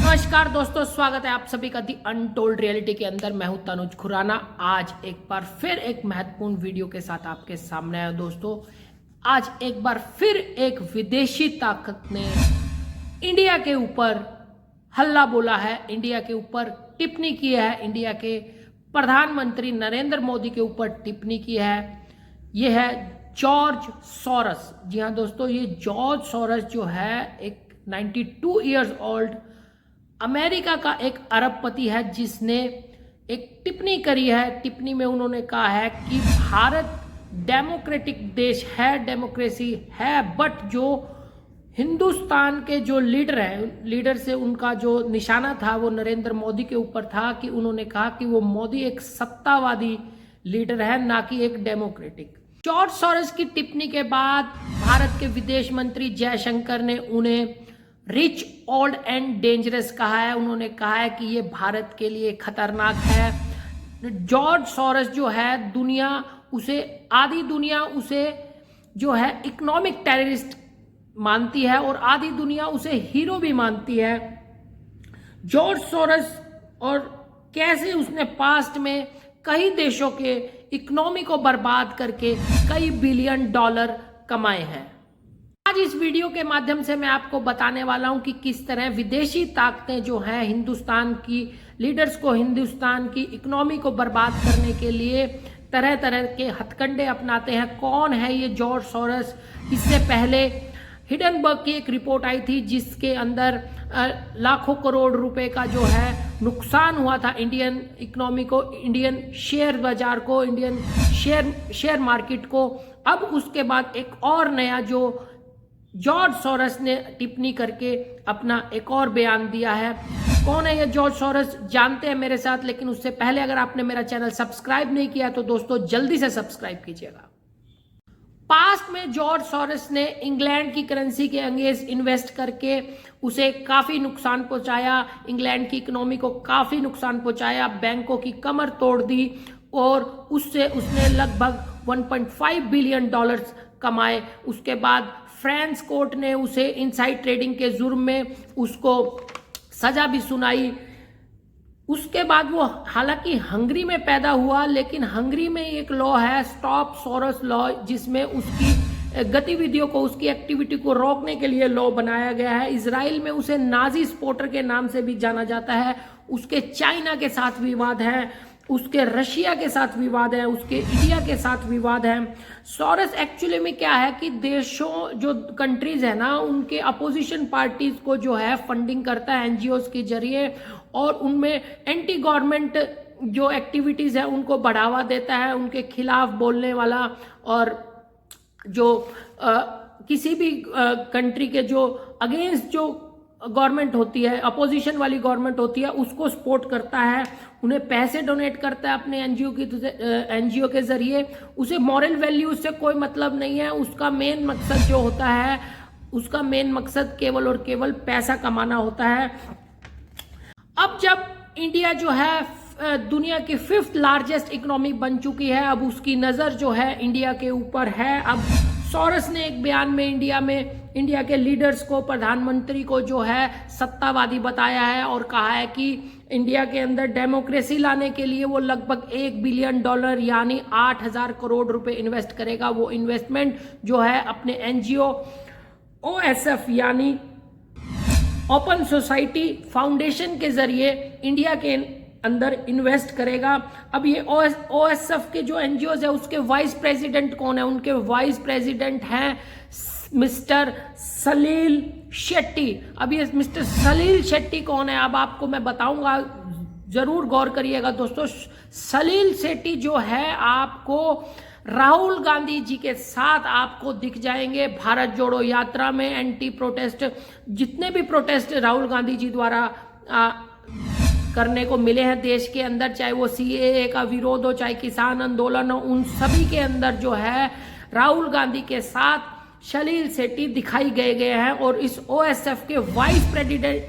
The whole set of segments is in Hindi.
नमस्कार दोस्तों, स्वागत है आप सभी का दी अनटोल्ड रियलिटी के अंदर। मैं हूं तनुज खुराना। आज एक बार फिर एक महत्वपूर्ण वीडियो के साथ आपके सामने आया दोस्तों। आज एक बार फिर एक विदेशी ताकत ने इंडिया के ऊपर हल्ला बोला है, इंडिया के ऊपर टिप्पणी की है, इंडिया के प्रधानमंत्री नरेंद्र मोदी के ऊपर टिप्पणी की है। यह है जॉर्ज सोरस। जी हाँ दोस्तों, ये जॉर्ज सोरस जो है एक 92 ईयर्स ओल्ड अमेरिका का एक अरबपति है, जिसने एक टिप्पणी करी है। टिप्पणी में उन्होंने कहा है कि भारत डेमोक्रेटिक देश है, डेमोक्रेसी है, बट जो हिंदुस्तान के जो लीडर हैं, लीडर से उनका जो निशाना था वो नरेंद्र मोदी के ऊपर था कि उन्होंने कहा कि वो मोदी एक सत्तावादी लीडर है, ना कि एक डेमोक्रेटिक। जॉर्ज सोरस की टिप्पणी के बाद भारत के विदेश मंत्री जयशंकर ने उन्हें रिच, ओल्ड एंड डेंजरस कहा है। उन्होंने कहा है कि ये भारत के लिए खतरनाक है। जॉर्ज सोरस जो है, आधी दुनिया उसे जो है इकोनॉमिक टेररिस्ट मानती है और आधी दुनिया उसे हीरो भी मानती है। जॉर्ज सोरस और कैसे उसने पास्ट में कई देशों के इकोनॉमी को बर्बाद करके कई बिलियन डॉलर कमाए हैं। आज इस वीडियो के माध्यम से मैं आपको बताने वाला हूं कि किस तरह विदेशी ताकतें जो हैं हिंदुस्तान की लीडर्स को, हिंदुस्तान की इकोनॉमी को बर्बाद करने के लिए तरह तरह के हथकंडे अपनाते हैं। कौन है ये जॉर्ज सोरस? इससे पहले हिडनबर्ग की एक रिपोर्ट आई थी जिसके अंदर लाखों करोड़ रुपए का जो है नुकसान हुआ था इंडियन इकोनॉमी को, इंडियन शेयर बाजार को, इंडियन शेयर मार्केट को। अब उसके बाद एक और नया जो जॉर्ज सोरस ने टिप्पणी करके अपना एक और बयान दिया है। कौन है ये जॉर्ज सोरस, जानते हैं मेरे साथ। लेकिन उससे पहले अगर आपने मेरा चैनल सब्सक्राइब नहीं किया तो दोस्तों जल्दी से सब्सक्राइब कीजिएगा। पास्ट में जॉर्ज सोरस ने इंग्लैंड की करेंसी के अगेंस्ट इन्वेस्ट करके उसे काफी नुकसान पहुंचाया, इंग्लैंड की इकोनॉमी को काफी नुकसान पहुंचाया, बैंकों की कमर तोड़ दी और उससे उसने लगभग 1.5 बिलियन डॉलर्स कमाए। उसके बाद फ्रांस कोर्ट ने उसे इनसाइड ट्रेडिंग के जुर्म में उसको सजा भी सुनाई। उसके बाद वो हालांकि हंगरी में पैदा हुआ, लेकिन हंगरी में एक लॉ है स्टॉप सोरस लॉ, जिसमें उसकी गतिविधियों को, उसकी एक्टिविटी को रोकने के लिए लॉ बनाया गया है। इजराइल में उसे नाजी सपोर्टर के नाम से भी जाना जाता है। उसके चाइना के साथ विवाद है, उसके रशिया के साथ विवाद है, उसके इंडिया के साथ विवाद है। सोरस एक्चुअली में क्या है कि देशों, जो कंट्रीज है ना, उनके अपोजिशन पार्टीज को जो है फंडिंग करता है एनजीओज के जरिए, और उनमें एंटी गवर्नमेंट जो एक्टिविटीज है उनको बढ़ावा देता है, उनके खिलाफ बोलने वाला, और जो किसी भी कंट्री के जो अगेंस्ट जो गवर्नमेंट होती है, अपोजिशन वाली गवर्नमेंट होती है, उसको सपोर्ट करता है, उन्हें पैसे डोनेट करता है अपने एनजीओ के जरिए। उसे मॉरल वैल्यूज से कोई मतलब नहीं है। उसका मेन मकसद जो होता है, उसका मेन मकसद केवल और केवल पैसा कमाना होता है। अब जब इंडिया जो है दुनिया की 5th लार्जेस्ट इकोनॉमी बन चुकी है, अब उसकी नजर जो है इंडिया के ऊपर है। अब सोरस ने एक बयान में इंडिया के लीडर्स को, प्रधानमंत्री को जो है सत्तावादी बताया है और कहा है कि इंडिया के अंदर डेमोक्रेसी लाने के लिए वो लगभग 1 बिलियन डॉलर यानी 8,000 करोड़ रुपए इन्वेस्ट करेगा। वो इन्वेस्टमेंट जो है अपने एनजीओ OSF यानी ओपन सोसाइटी फाउंडेशन के जरिए इंडिया के अंदर इन्वेस्ट करेगा। अब ये OSF के जो एनजीओज है उसके वाइस प्रेसिडेंट कौन है? उनके वाइस प्रेसिडेंट हैं मिस्टर सलील शेट्टी। अब ये मिस्टर सलील शेट्टी कौन है, अब आपको मैं बताऊंगा, जरूर गौर करिएगा दोस्तों। सलील शेट्टी जो है आपको राहुल गांधी जी के साथ आपको दिख जाएंगे भारत जोड़ो यात्रा में। एंटी प्रोटेस्ट, जितने भी प्रोटेस्ट राहुल गांधी जी द्वारा करने को मिले हैं देश के अंदर, चाहे वो CAA का विरोध हो, चाहे किसान आंदोलन हो, उन सभी के अंदर जो है राहुल गांधी के साथ सलील शेट्टी दिखाई गए हैं और इस OSF के वाइस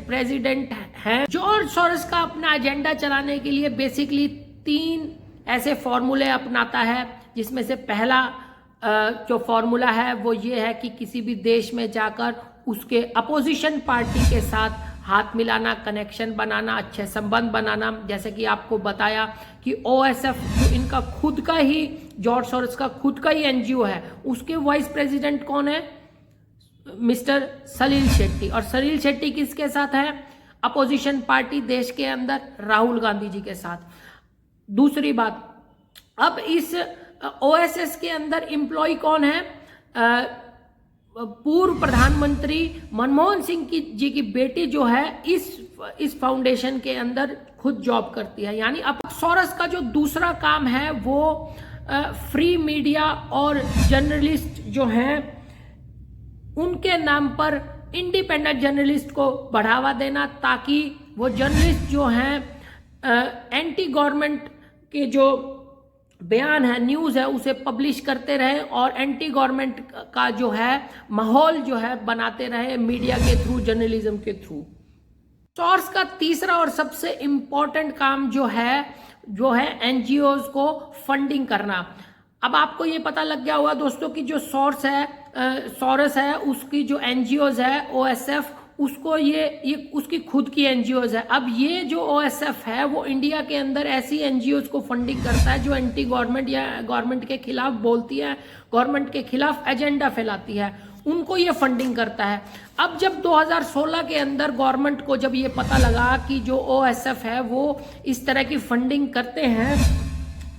प्रेसिडेंट हैं। जॉर्ज सोरस का अपना एजेंडा चलाने के लिए बेसिकली 3 ऐसे फॉर्मूले अपनाता है, जिसमें से पहला जो फॉर्मूला है वो ये है कि किसी भी देश में जाकर उसके अपोजिशन पार्टी के साथ हाथ मिलाना, कनेक्शन बनाना, अच्छे संबंध बनाना। जैसे कि आपको बताया कि OSF जो इनका खुद का ही, जॉर्ज सोरोस का खुद का ही NGO है, उसके वाइस प्रेसिडेंट कौन है? मिस्टर सलील शेट्टी। और सलील शेट्टी किसके साथ है? अपोजिशन पार्टी देश के अंदर राहुल गांधी जी के साथ। दूसरी बात, अब इस OSS के अंदर एम्प्लॉय कौन है? पूर्व प्रधानमंत्री मनमोहन सिंह जी की बेटी जो है इस फाउंडेशन के अंदर खुद जॉब करती है। यानी अब सोरोस का जो दूसरा काम है वो फ्री मीडिया और जर्नलिस्ट जो हैं उनके नाम पर इंडिपेंडेंट जर्नलिस्ट को बढ़ावा देना, ताकि वो जर्नलिस्ट जो हैं एंटी गवर्नमेंट के जो बयान है, न्यूज़ है, उसे पब्लिश करते रहे और एंटी गवर्नमेंट का जो है माहौल जो है बनाते रहे मीडिया के थ्रू, जर्नलिज्म के थ्रू। सोरोस का तीसरा और सबसे इम्पोर्टेंट काम जो है NGOs को फंडिंग करना। अब आपको ये पता लग गया होगा दोस्तों कि जो सोरोस है उसकी जो NGOs है OSF, उसको ये उसकी खुद की NGOs है। अब ये जो OSF है वो इंडिया के अंदर ऐसी NGOs को फंडिंग करता है जो एंटी गवर्नमेंट या गवर्नमेंट के खिलाफ बोलती है, गवर्नमेंट के खिलाफ एजेंडा फैलाती है, उनको ये फंडिंग करता है। अब जब 2016 के अंदर गवर्नमेंट को जब ये पता लगा कि जो OSF है वो इस तरह की फंडिंग करते हैं,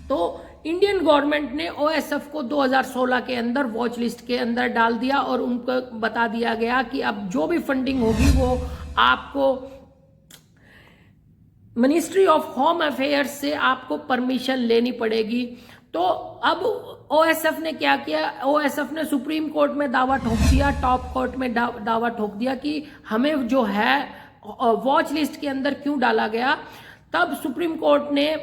तो इंडियन गवर्नमेंट ने OSF को 2016 के अंदर वॉच लिस्ट के अंदर डाल दिया और उनको बता दिया गया कि अब जो भी फंडिंग होगी वो आपको मिनिस्ट्री ऑफ होम अफेयर्स से आपको परमिशन लेनी पड़ेगी। तो अब OSF ने क्या किया? OSF ने सुप्रीम कोर्ट में दावा ठोक दिया, टॉप कोर्ट में दावा ठोक दिया कि हमें जो है वॉच लिस्ट के अंदर क्यों डाला गया। तब सुप्रीम कोर्ट ने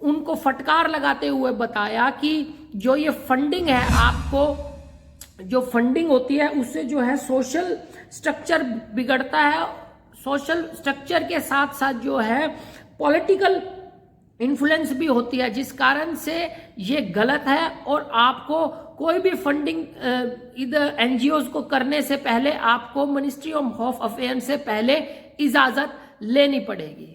उनको फटकार लगाते हुए बताया कि जो ये फंडिंग है, आपको जो फंडिंग होती है उससे जो है सोशल स्ट्रक्चर बिगड़ता है, सोशल स्ट्रक्चर के साथ साथ जो है पॉलिटिकल इन्फ्लुएंस भी होती है, जिस कारण से ये गलत है। और आपको कोई भी फंडिंग इधर NGOs को करने से पहले आपको मिनिस्ट्री ऑफ होम अफेयर्स से पहले इजाजत लेनी पड़ेगी।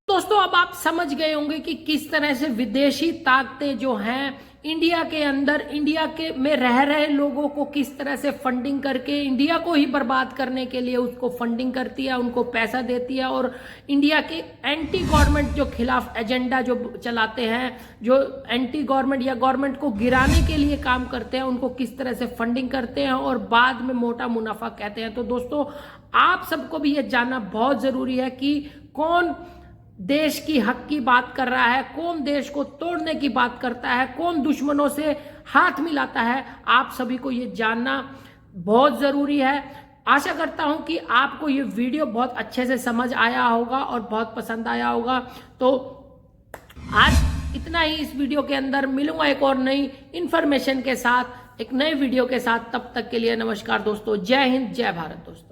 दोस्तों, अब आप समझ गए होंगे कि किस तरह से विदेशी ताकतें जो हैं इंडिया के अंदर, इंडिया के में रह रहे लोगों को किस तरह से फंडिंग करके इंडिया को ही बर्बाद करने के लिए उसको फंडिंग करती है, उनको पैसा देती है, और इंडिया के एंटी गवर्नमेंट जो खिलाफ एजेंडा जो चलाते हैं, जो एंटी गवर्नमेंट या गवर्नमेंट को गिराने के लिए काम करते हैं, उनको किस तरह से फंडिंग करते हैं और बाद में मोटा मुनाफा कहते हैं। तो दोस्तों, आप सबको भी ये जानना बहुत जरूरी है कि कौन देश की हक की बात कर रहा है, कौन देश को तोड़ने की बात करता है, कौन दुश्मनों से हाथ मिलाता है। आप सभी को ये जानना बहुत जरूरी है। आशा करता हूं कि आपको ये वीडियो बहुत अच्छे से समझ आया होगा और बहुत पसंद आया होगा। तो आज इतना ही इस वीडियो के अंदर। मिलूंगा एक और नई इंफॉर्मेशन के साथ, एक नए वीडियो के साथ। तब तक के लिए नमस्कार दोस्तों। जय हिंद, जय भारत दोस्तों।